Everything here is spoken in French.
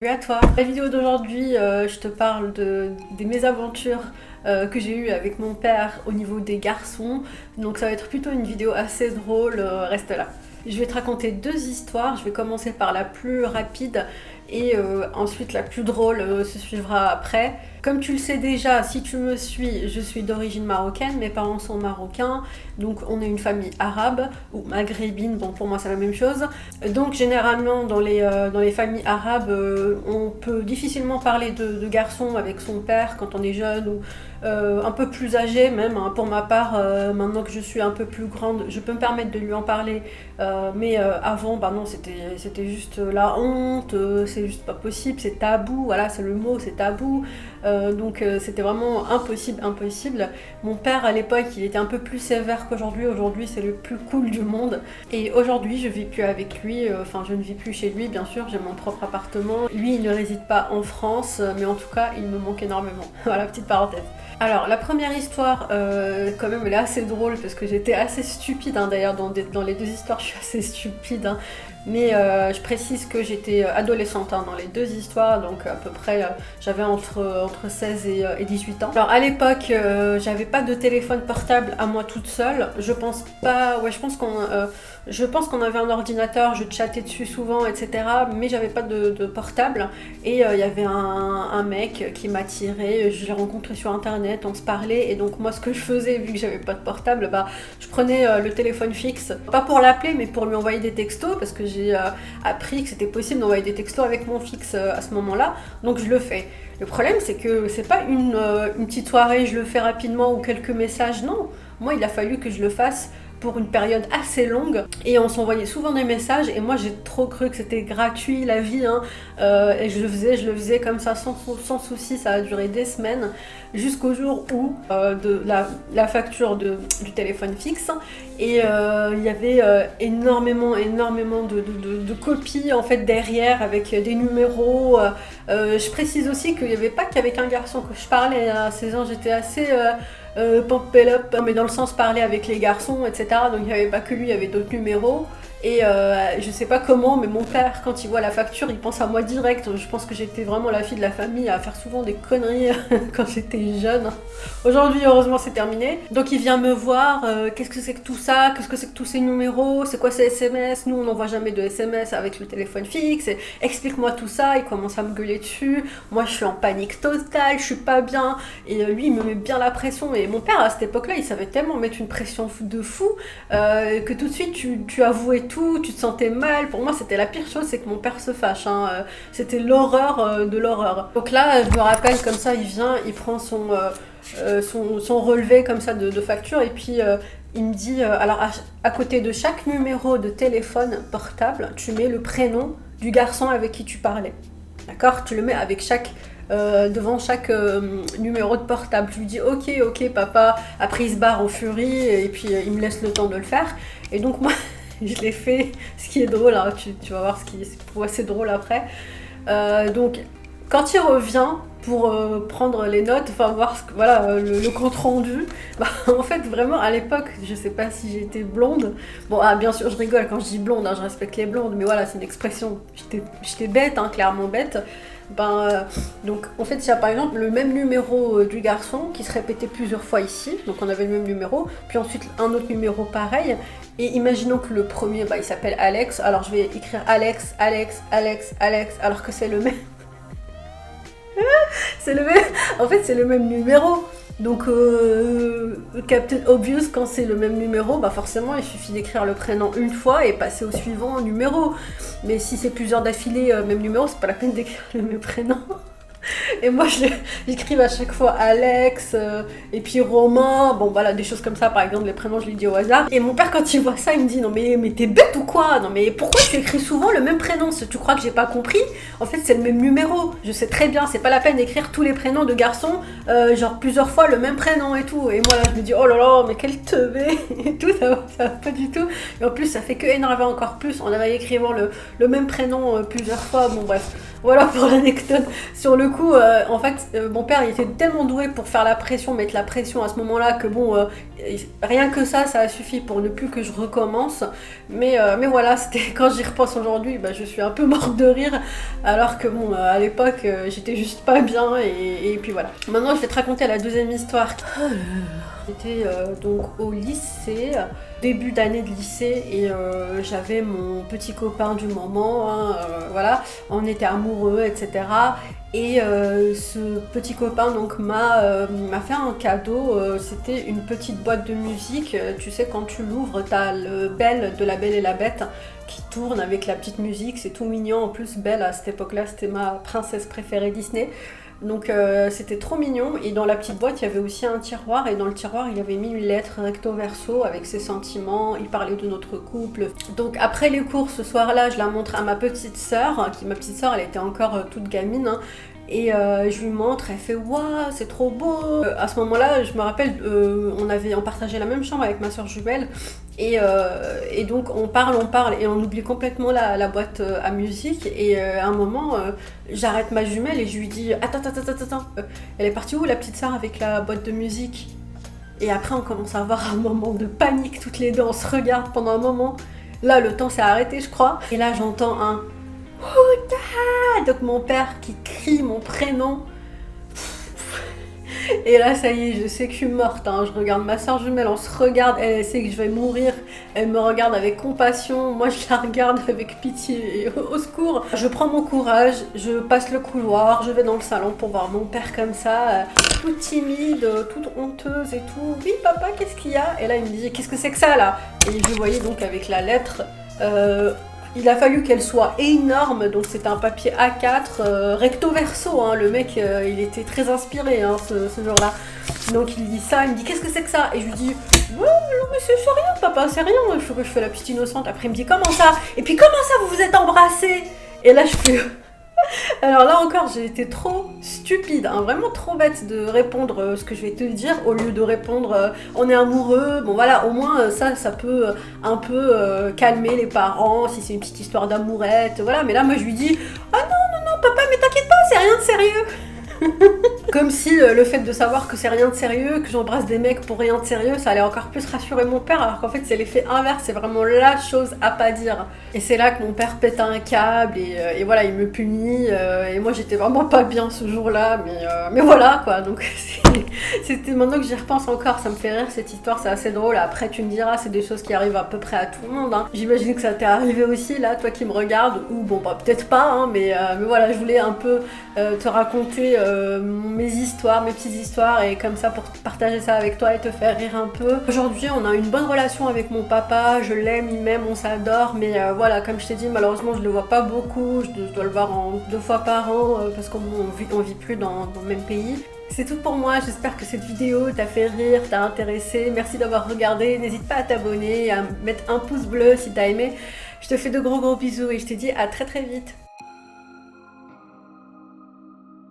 Salut à toi. La vidéo d'aujourd'hui, je te parle des mésaventures que j'ai eues avec mon père au niveau des garçons. Donc ça va être plutôt une vidéo assez drôle, reste là. Je vais te raconter deux histoires, je vais commencer par la plus rapide et ensuite la plus drôle se suivra après. Comme tu le sais déjà, si tu me suis, je suis d'origine marocaine, mes parents sont marocains, donc on est une famille arabe ou maghrébine, bon pour moi c'est la même chose. Donc généralement dans les familles arabes, on peut difficilement parler de garçons avec son père quand on est jeune ou un peu plus âgé même, hein. Pour ma part, maintenant que je suis un peu plus grande, je peux me permettre de lui en parler, mais avant, bah non, c'était juste la honte, c'est juste pas possible, c'est tabou, voilà, c'est le mot, c'est tabou. Donc c'était vraiment impossible. Mon père à l'époque il était un peu plus sévère qu'aujourd'hui, aujourd'hui c'est le plus cool du monde. Et aujourd'hui je vis plus avec lui, enfin je ne vis plus chez lui bien sûr, j'ai mon propre appartement. Lui il ne réside pas en France, mais en tout cas il me manque énormément. Voilà, petite parenthèse. Alors la première histoire, quand même elle est assez drôle parce que j'étais assez stupide, hein, d'ailleurs dans les deux histoires je suis assez stupide, hein. Mais je précise que j'étais adolescente, hein, dans les deux histoires, donc à peu près j'avais entre 16 et 18 ans. Alors à l'époque j'avais pas de téléphone portable à moi toute seule, je pense pas, ouais je pense qu'on avait un ordinateur, je chattais dessus souvent, etc. Mais j'avais pas de portable. Et il y avait un mec qui m'attirait, je l'ai rencontré sur internet, on se parlait. Et donc moi ce que je faisais, vu que j'avais pas de portable, bah, je prenais le téléphone fixe, pas pour l'appeler, mais pour lui envoyer des textos, parce que j'ai appris que c'était possible d'envoyer des textos avec mon fixe à ce moment-là. Donc je le fais. Le problème c'est que c'est pas une petite soirée, je le fais rapidement ou quelques messages, non. Moi il a fallu que je le fasse pour une période assez longue et on s'envoyait souvent des messages et moi j'ai trop cru que c'était gratuit la vie, hein. Et je le faisais comme ça sans souci, ça a duré des semaines jusqu'au jour où de la facture du téléphone fixe et il y avait énormément de copies en fait derrière avec des numéros. Je précise aussi qu'il n'y avait pas qu'avec un garçon que je parlais à 16 ans, j'étais assez pump up, mais dans le sens parler avec les garçons, etc. Donc il n'y avait pas que lui, il y avait d'autres numéros. Et je sais pas comment, mais mon père, quand il voit la facture, il pense à moi direct. Je pense que j'étais vraiment la fille de la famille à faire souvent des conneries quand j'étais jeune. Aujourd'hui, heureusement, c'est terminé. Donc il vient me voir, qu'est-ce que c'est que tout ça? Qu'est-ce que c'est que tous ces numéros? C'est quoi ces SMS? Nous, on n'envoie jamais de SMS avec le téléphone fixe. Et explique-moi tout ça. Il commence à me gueuler dessus. Moi, je suis en panique totale, je suis pas bien. Et lui, il me met bien la pression. Et mon père, à cette époque-là, il savait tellement mettre une pression de fou que tout de suite, tu avouais tout, tu te sentais mal. Pour moi, c'était la pire chose, c'est que mon père se fâche, hein. C'était l'horreur de l'horreur. Donc là, je me rappelle comme ça, il vient, il prend son relevé comme ça de facture et puis il me dit, alors à côté de chaque numéro de téléphone portable, tu mets le prénom du garçon avec qui tu parlais. D'accord? Tu le mets avec devant chaque numéro de portable. Je lui dis ok papa. Après il se barre en furie et puis il me laisse le temps de le faire. Et donc moi je l'ai fait. Ce qui est drôle, hein, tu vas voir pour moi c'est drôle après. Donc quand il revient pour prendre les notes, enfin voir voilà, le compte rendu, bah, en fait vraiment à l'époque, je sais pas si j'étais blonde, bon bien sûr je rigole quand je dis blonde, hein, je respecte les blondes, mais voilà c'est une expression, j'étais bête, hein, clairement bête. Donc en fait il y a par exemple le même numéro du garçon qui se répétait plusieurs fois ici, donc on avait le même numéro, puis ensuite un autre numéro pareil, et imaginons que le premier il s'appelle Alex, alors je vais écrire Alex, alors que c'est le même. C'est le même. En fait, c'est le même numéro. Donc, Captain Obvious, quand c'est le même numéro, bah forcément, il suffit d'écrire le prénom une fois et passer au suivant numéro. Mais si c'est plusieurs d'affilée, même numéro, c'est pas la peine d'écrire le même prénom. Et moi, j'écrive à chaque fois Alex, et puis Romain, bon voilà, des choses comme ça, par exemple, les prénoms, je les dis au hasard. Et mon père, quand il voit ça, il me dit, non mais t'es bête ou quoi? Non mais pourquoi tu écris souvent le même prénom? Tu crois que j'ai pas compris? En fait, c'est le même numéro, je sais très bien, c'est pas la peine d'écrire tous les prénoms de garçons, genre plusieurs fois le même prénom et tout. Et moi, là, je me dis, oh là là, mais quel teubé et tout, ça va pas du tout. Et en plus, ça fait que énerver encore plus, on avait écrivant le même prénom plusieurs fois, bon bref. Voilà pour l'anecdote. Sur le coup, en fait, mon père il était tellement doué pour faire la pression, mettre la pression à ce moment-là que bon, rien que ça a suffi pour ne plus que je recommence. Mais voilà, c'était quand j'y repense aujourd'hui, bah, je suis un peu morte de rire, alors que bon, à l'époque, j'étais juste pas bien et puis voilà. Maintenant, je vais te raconter la deuxième histoire. J'étais donc au lycée, début d'année de lycée, et j'avais mon petit copain du moment, hein, voilà, on était amoureux, etc. Et ce petit copain donc m'a fait un cadeau, c'était une petite boîte de musique, tu sais quand tu l'ouvres, t'as le Belle de La Belle et la Bête qui tourne avec la petite musique, c'est tout mignon, en plus Belle à cette époque-là c'était ma princesse préférée Disney. Donc c'était trop mignon, et dans la petite boîte il y avait aussi un tiroir, et dans le tiroir il avait mis une lettre recto verso avec ses sentiments, il parlait de notre couple. Donc après les cours ce soir-là, je la montre à ma petite sœur, ma petite sœur elle était encore toute gamine, hein, et je lui montre, elle fait waouh c'est trop beau. À ce moment-là je me rappelle, on partageait la même chambre avec ma sœur jumelle, et donc on parle et on oublie complètement la boîte à musique, et à un moment j'arrête ma jumelle et je lui dis attends, elle est partie où la petite sœur avec la boîte de musique? Et après on commence à avoir un moment de panique toutes les deux, on se regarde pendant un moment, là le temps s'est arrêté je crois, et là j'entends un Ouda, donc mon père qui crie mon prénom. Et là, ça y est, je sais que je suis morte, hein. Je regarde ma soeur jumelle, on se regarde, elle sait que je vais mourir, elle me regarde avec compassion, moi je la regarde avec pitié et au secours. Je prends mon courage, je passe le couloir, je vais dans le salon pour voir mon père comme ça, toute timide, toute honteuse et tout. Oui papa, qu'est-ce qu'il y a? Et là il me dit, qu'est-ce que c'est que ça là? Et je voyais donc avec la lettre... il a fallu qu'elle soit énorme, donc c'était un papier A4 recto verso, hein. Le mec il était très inspiré, hein, ce jour-là. Donc il dit ça, il me dit qu'est-ce que c'est que ça? Et je lui dis ouais, non mais c'est rien papa, c'est rien, je fais la petite innocente. Après il me dit comment ça? Et puis comment ça vous vous êtes embrassés? Et là je fais... Alors là encore, j'ai été trop stupide, hein, vraiment trop bête de répondre ce que je vais te dire, au lieu de répondre on est amoureux. Bon voilà, au moins ça peut un peu calmer les parents si c'est une petite histoire d'amourette, voilà. Mais là moi je lui dis ah non papa, mais t'inquiète pas, c'est rien de sérieux. Comme si le fait de savoir que c'est rien de sérieux, que j'embrasse des mecs pour rien de sérieux, ça allait encore plus rassurer mon père, alors qu'en fait c'est l'effet inverse, c'est vraiment la chose à pas dire. Et c'est là que mon père pète un câble et voilà, il me punit, et moi j'étais vraiment pas bien ce jour-là, mais voilà quoi. Donc c'était maintenant que j'y repense encore, ça me fait rire cette histoire, c'est assez drôle. Après tu me diras, c'est des choses qui arrivent à peu près à tout le monde, hein. J'imagine que ça t'est arrivé aussi là, toi qui me regardes, ou bon bah peut-être pas, hein, mais voilà, je voulais un peu te raconter mes histoires, mes petites histoires, et comme ça pour partager ça avec toi et te faire rire un peu. Aujourd'hui on a une bonne relation avec mon papa, je l'aime, il m'aime, on s'adore, mais voilà, comme je t'ai dit, malheureusement je le vois pas beaucoup, je dois le voir en 2 fois par an parce qu'on vit plus dans le même pays. C'est tout pour moi, j'espère que cette vidéo t'a fait rire, t'a intéressé, merci d'avoir regardé, n'hésite pas à t'abonner, à mettre un pouce bleu si t'as aimé. Je te fais de gros bisous et je te dis à très vite.